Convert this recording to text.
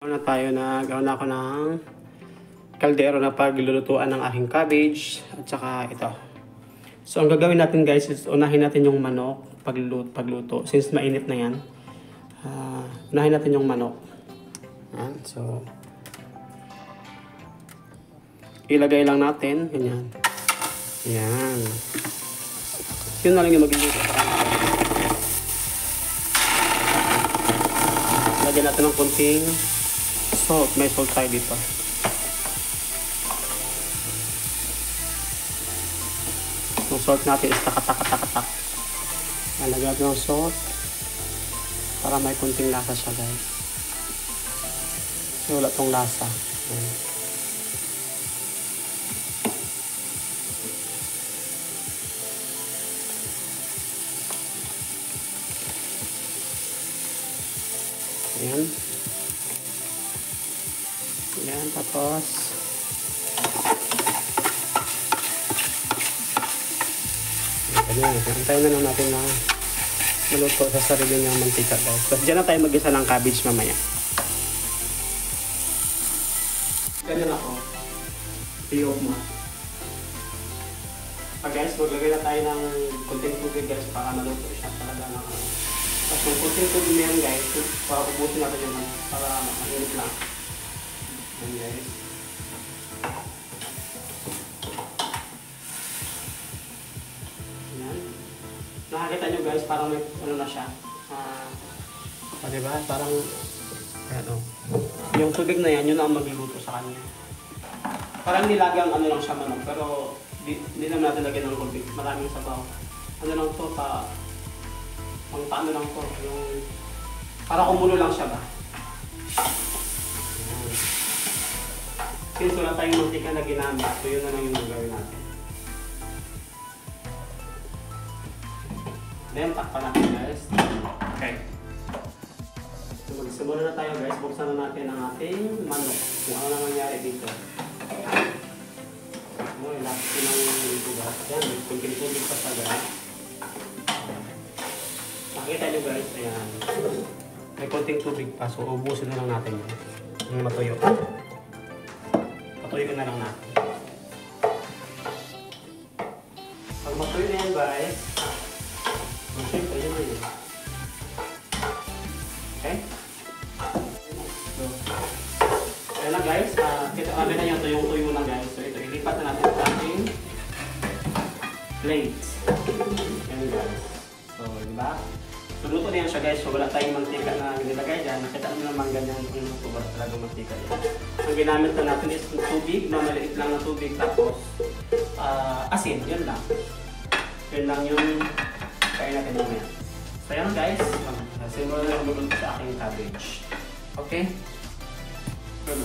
Na tayo na gawa na ako ng kaldero na paglulutuan ng aking cabbage at saka ito. So ang gagawin natin guys is unahin natin yung manok pagluto. Since mainit na yan, unahin natin yung manok. Yan. So ilagay lang natin ganyan. Yan. Yun na lang yung magluluto. Lagyan natin ng konting salt. May salt tayo dito. Yung salt natin is tak. Lagyan natin ng salt para may konting lasa siya guys. Kasi wala tong lasa. Ayan. Ayan, tapos antayin na lang natin na maluto sa sarili niyang mantika guys. Tapos dyan na tayo mag-isa ng cabbage mamaya. Ganyan ako. I-off mo. Guys, maglagay na tayo ng konting tubig guys para maluto siya talaga ng tapos yung konting tubig na yan guys, para ubusin natin yun para mainit lang. Ayan guys. Ayan. Nakakita nyo guys, parang may ano na siya. Diba? Parang, ayan o. Yung tubig na yan, yun ang magluluto sa kanya. Parang nilagang ano lang siya manok, pero hindi naman natin lagyan ng tubig. Maraming sabaw. Ano lang to, ang paano lang to, yung para kumulo lang siya ba. Since wala tayong mantika na ginamit, so yun na lang yung gagawin natin. Then, takpan natin guys. Okay. So, magsimula na tayo guys. Buksan na natin ang ating manok. Kung ano na nangyari dito. Ilapit ko ng dito guys. Ayan, may tubig pa sa guys. Nakita nyo guys, ayan. May konting tubig pa. So, ubusin na lang natin yun. Yung matuyo. Patuyo na lang natin. Pag matuyo na yan guys, siyempre yun na yun. Okay? So, ayan na guys. Kita na yung tuyong-tuyo na guys. So, ito, ilipat na natin sa ating plate. Ayan guys. So, diba? So, luto na yan siya guys. So, wala tayong mantika na nilagay dyan. Nakita naman naman ganyan kung luto ba talaga mantika dyan. Ang ginamit na natin is tubig, na maliit lang na tubig. Tapos, asin. Yun lang. Yun lang yung kaya natin mamaya. So, yan guys. Simula na luto sa aking cabbage. Okay? Good.